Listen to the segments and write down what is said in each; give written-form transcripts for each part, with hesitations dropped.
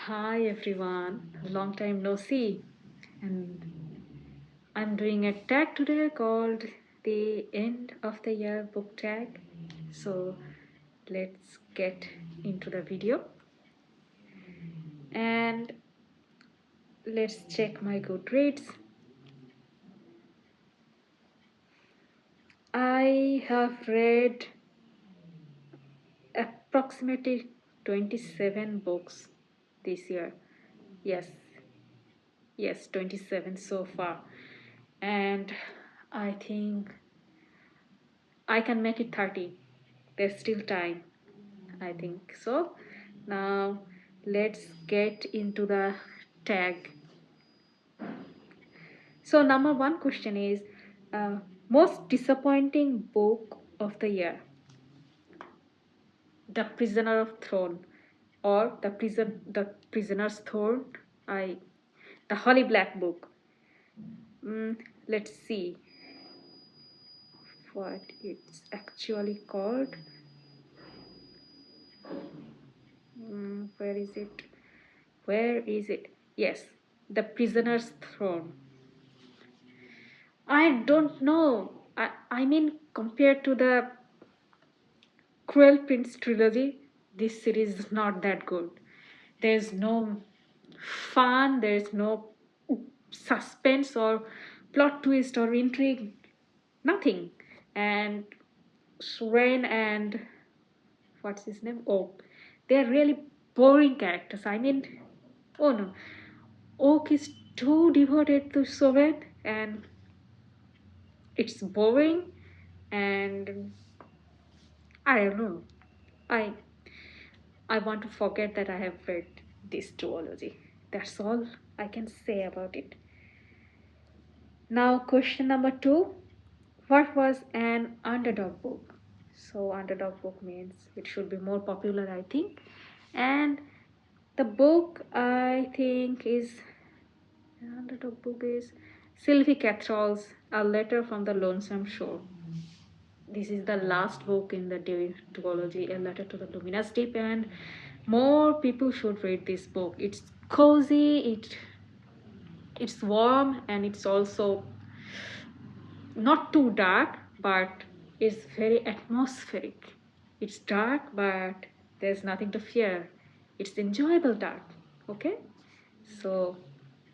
Hi everyone, long time no see, and I'm doing a tag today called the end of the year book tag. So let's get into the video and let's check my Goodreads. I have read approximately 27 books this year. Yes, yes, 27 so far, and I think I can make it 30. There's still time, I think so. Now let's get into the tag. So number one question is uh, most disappointing book of the year. The Prisoner of Throne or the Prisoner's Throne. I the Holy Black Book. Let's see what it's actually called. Where is it? Where is it? Yes, The Prisoner's Throne. I don't know. I mean, compared to the Cruel Prince trilogy, this series is not that good. There's no fun, there's no suspense or plot twist or intrigue, nothing. And Swain and what's his name? Oh, they're really boring characters. I mean, oh no, Oak is too devoted to Swain and it's boring and I don't know. I I want to forget that I have read this duology. That's all I can say about it. Now, question number two. What was an underdog book? So, underdog book means it should be more popular, I think. And the book I think is the underdog book is Sylvie Cattrall's A Letter from the Lonesome Shore. This is the last book in the duology, A Letter to the Luminous Deep, and more people should read this book. It's cozy, it's warm, and it's also not too dark, but it's very atmospheric. It's dark, but there's nothing to fear. It's enjoyable dark. Okay, so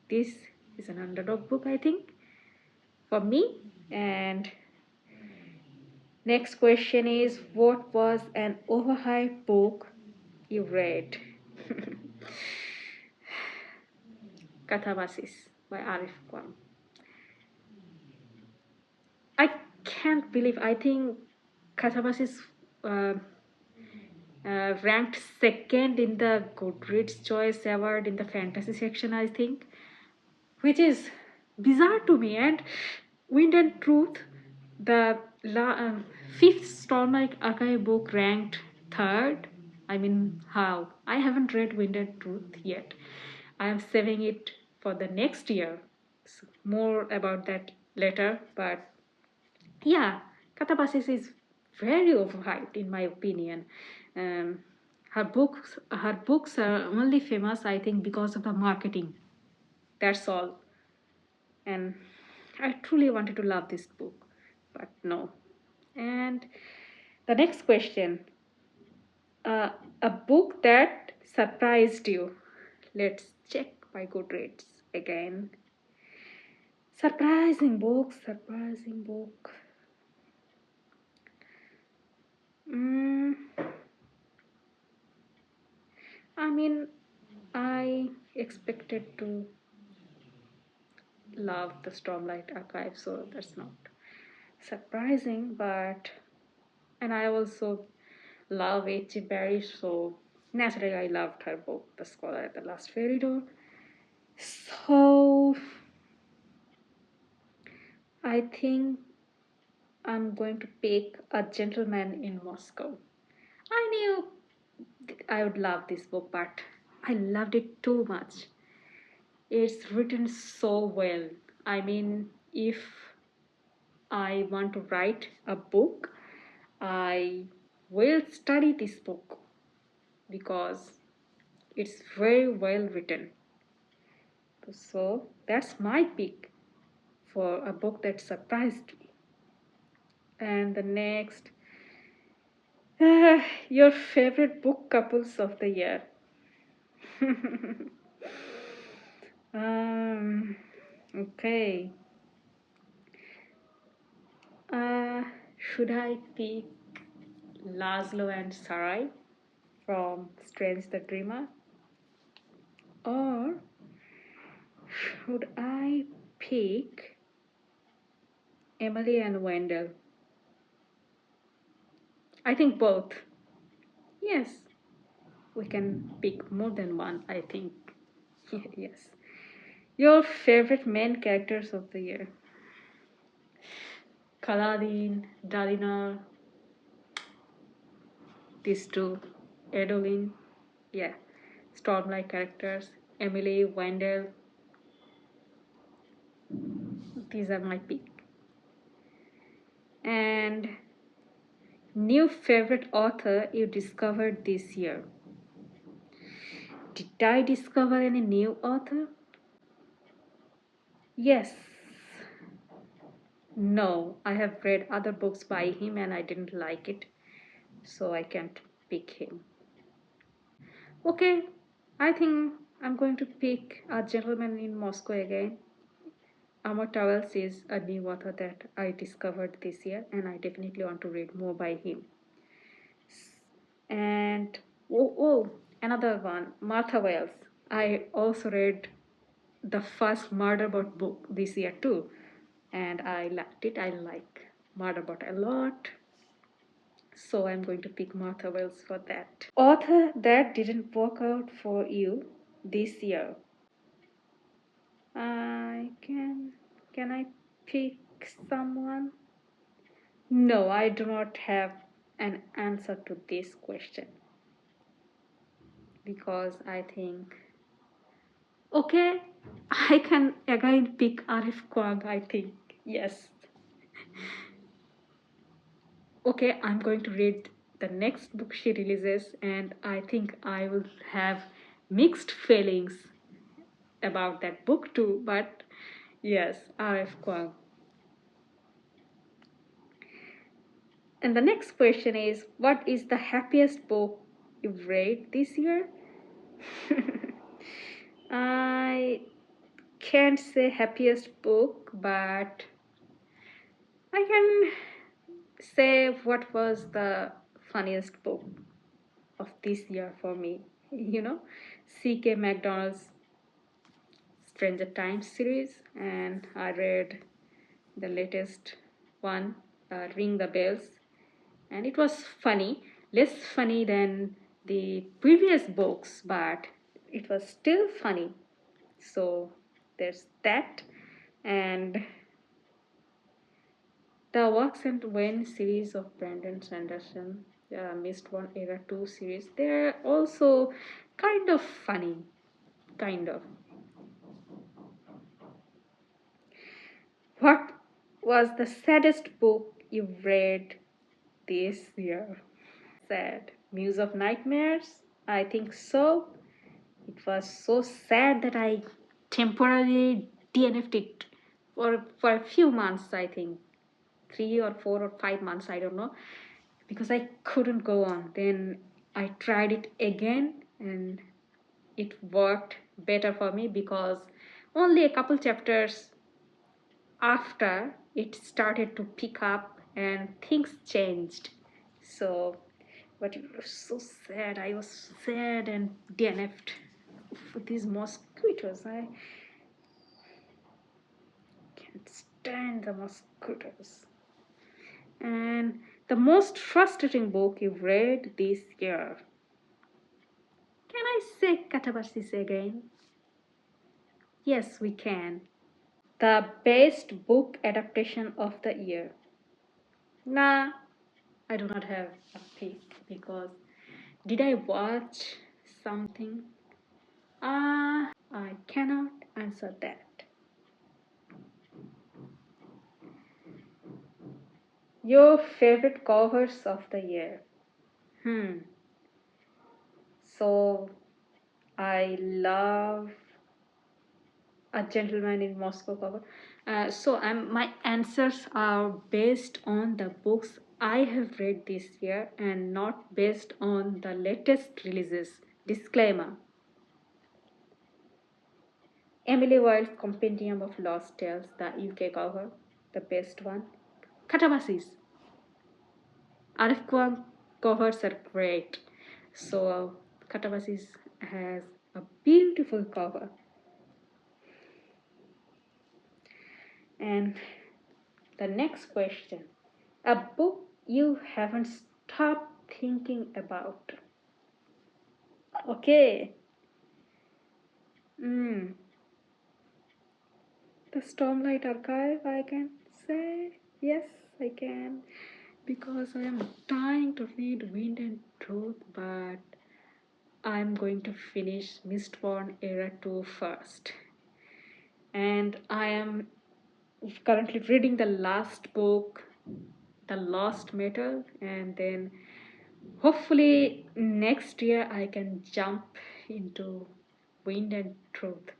this is an underdog book, I think, for me. And next question is, what was an overhyped book you read? Catharsis by Arif Kwan. I can't believe. I think Catharsis uh, ranked second in the Goodreads Choice Award in the fantasy section, I think, which is bizarre to me. And Wind and Truth, the fifth Stormlight Archive book, ranked third. I mean, how? I haven't read Wind and Truth yet. I am saving it for the next year. So more about that later. But yeah, Katabasis is very overhyped in my opinion. Um, her books are only famous, I think, because of the marketing. That's all. And I truly wanted to love this book, but no. And the next question, uh, a book that surprised you. Let's check my Goodreads again. Surprising book, surprising book. Mm, I mean, I expected to love the Stormlight Archive, so that's not surprising, but and I also love H.G. Barry, so naturally I loved her book, The Scholar at the Last Fairy Door. So I think I'm going to pick A Gentleman in Moscow. I knew I would love this book, but I loved it too much. It's written so well. I mean, if I want to write a book, I will study this book because It's very well written. So that's my pick for a book that surprised me. And the next, your favorite book couples of the year. Okay. Uh, should I pick Laszlo and Sarai from Strange the Dreamer? Or should I pick Emily and Wendell? I think both. Yes, we can pick more than one, I think. Yes. Your favorite main characters of the year? Kaladin, Dalinar, these two, Edolin, yeah. Stormlight characters, Emily, Wendell, these are my pick. And new favorite author you discovered this year? Did I discover any new author? Yes. No, I have read other books by him and I didn't like it, so I can't pick him. Okay, I think I'm going to pick A Gentleman in Moscow again. Amar Towels is a new author that I discovered this year and I definitely want to read more by him. And another one, Martha Wells. I also read the first Murderbot book this year too, and I liked it. I like Murderbot a lot, so I'm going to pick Martha Wells for that. Author that didn't work out for you this year. I can I pick someone? No, I do not have an answer to this question because I think okay, I can again pick Arif Kwang, I think. Yes. Okay, I'm going to read the next book she releases, and I think I will have mixed feelings about that book too. But yes, Arif Kwang. And the next question is, what is the happiest book you've read this year? I can't say happiest book, but I can say what was the funniest book of this year for me. You know, C.K. McDonald's Stranger Times series, and I read the latest one, Ring the Bells, and it was funny, less funny than the previous books, but it was still funny. So there's that, and the Works and When series of Brandon Sanderson, Missed One Era 2 series, they're also kind of funny, kind of. What was the saddest book you've read this year? Sad. Muse of Nightmares? I think so. It was so sad that I temporarily DNF'd it for a few months, I think. 3 or 4 or 5 months, I don't know. Because I couldn't go on. Then I tried it again and it worked better for me because only a couple chapters after it started to pick up and things changed. So, but it was so sad. I was sad and DNF'd for these mosquitoes. I can't stand the mosquitoes. And the most frustrating book you've read this year. Can I say Katabasis again? Yes, we can. The best book adaptation of the year. Nah, I do not have a pick because did I watch something? I cannot answer that. Your favorite covers of the year? Hmm. So I love A Gentleman in Moscow cover. My answers are based on the books I have read this year and not based on the latest releases. Disclaimer: Emily Wilde's Compendium of Lost Tales, the UK cover, the best one. Katabasis. Arif Kwan covers are great. So Katabasis has a beautiful cover. And the next question. A book you haven't stopped thinking about. Okay. Mm. The Stormlight Archive, I can say. Yes, I can. Because I am dying to read Wind and Truth, but I'm going to finish Mistborn Era 2 first. And I am currently reading the last book, The Lost Metal, and then hopefully next year I can jump into Wind and Truth.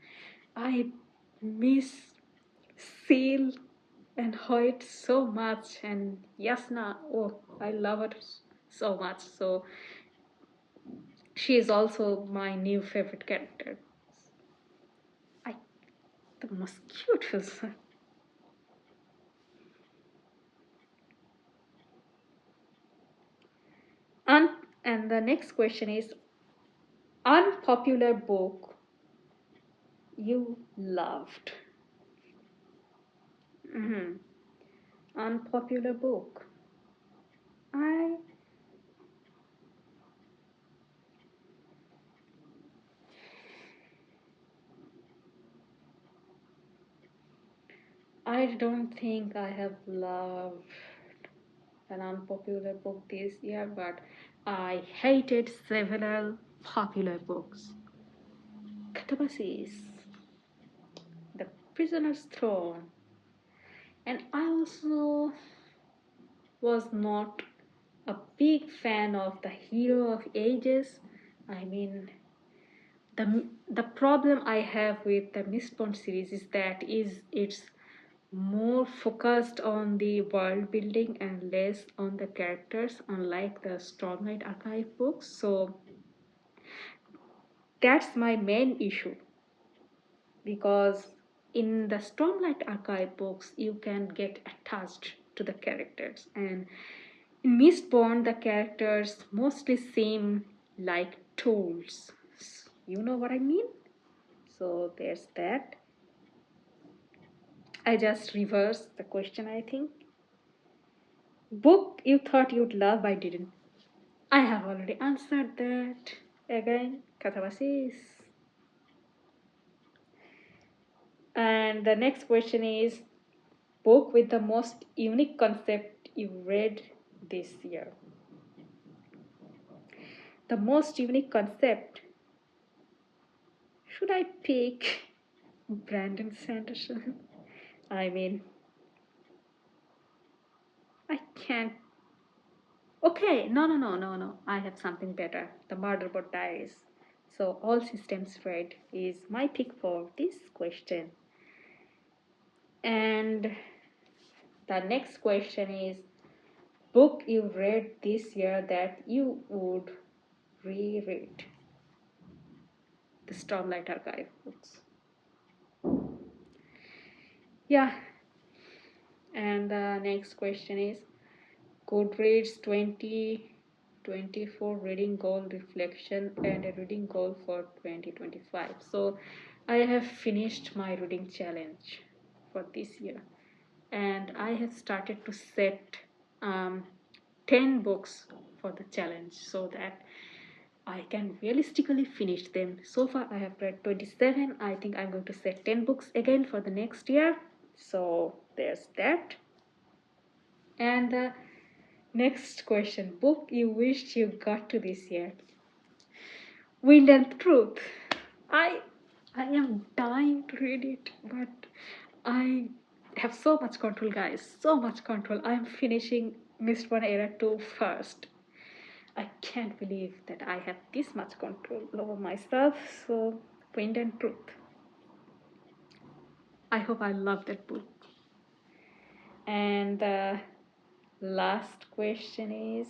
I miss Seal and Hoyt so much, and Yasna, oh, I love her so much. So she is also my new favorite character. I the mosquitoes. And the next question is unpopular book you loved. Mm-hmm. Unpopular book. I I don't think I have loved an unpopular book this year, but I hated several popular books. Catabasis, The Prisoner's Throne, and I also was not a big fan of the Hero of Ages. I mean, the problem I have with the Mistborn series is that it's more focused on the world building and less on the characters, unlike the Stormlight Archive books. So that's my main issue, because in the Stormlight Archive books you can get attached to the characters, and in Mistborn the characters mostly seem like tools. You know what I mean? So there's that. I just reversed the question, I think. Book you thought you'd love, I didn't. I have already answered that. Again, Katavasis. And the next question is book with the most unique concept you read this year. The most unique concept. Should I pick Brandon Sanderson? I mean, I can't. Okay, no. I have something better. The Murderbot Diaries. So, All Systems Red is my pick for this question. And the next question is book you read this year that you would reread. The Stormlight Archive books. Yeah. And the next question is Goodreads 2024 reading goal reflection and a reading goal for 2025. So I have finished my reading challenge for this year, and I have started to set 10 books for the challenge so that I can realistically finish them. So far I have read 27. I think I'm going to set 10 books again for the next year. So there's that. And the next question, book you wished you got to this year. Wind and Truth. I I am dying to read it, but I have so much control, guys. So much control. I am finishing Mistborn Era 2 first. I can't believe that I have this much control over myself. So, Wind and Truth. I hope I love that book. And the last question is,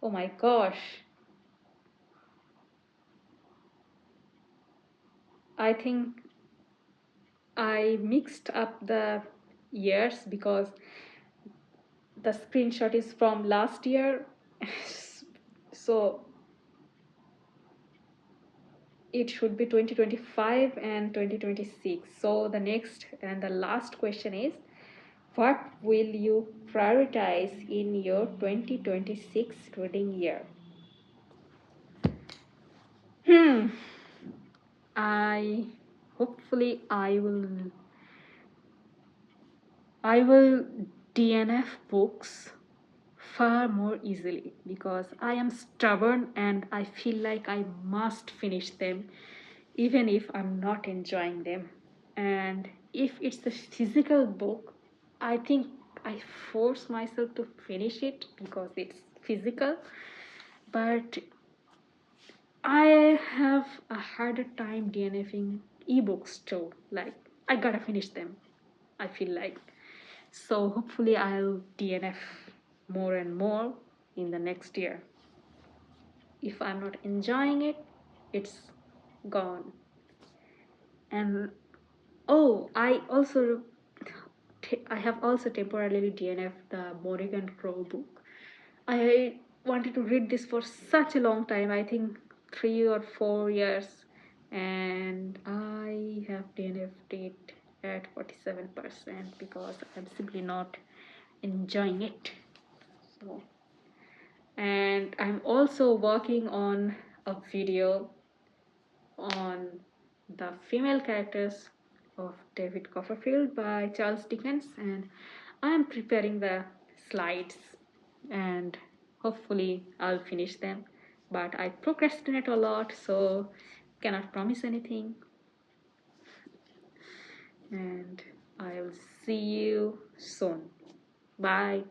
oh my gosh, I think I mixed up the years because the screenshot is from last year. So it should be 2025 and 2026. So the next and the last question is, what will you prioritize in your 2026 reading year? Hmm. I hopefully I will DNF books far more easily because I am stubborn and I feel like I must finish them even if I'm not enjoying them. And if it's a physical book, I think I force myself to finish it because it's physical. But I have a harder time DNFing ebooks too. Like, I gotta finish them, I feel like. So hopefully I'll DNF more and more in the next year. If I'm not enjoying it, it's gone. And oh, I have also temporarily DNF'd the Morrigan Crow book. I wanted to read this for such a long time, I think 3 or 4 years, and I have DNF'd it at 47% because I'm simply not enjoying it. So, and I'm also working on a video on the female characters of David Copperfield by Charles Dickens, and I am preparing the slides, and hopefully I'll finish them. But I procrastinate a lot, so cannot promise anything. And I'll see you soon. Bye.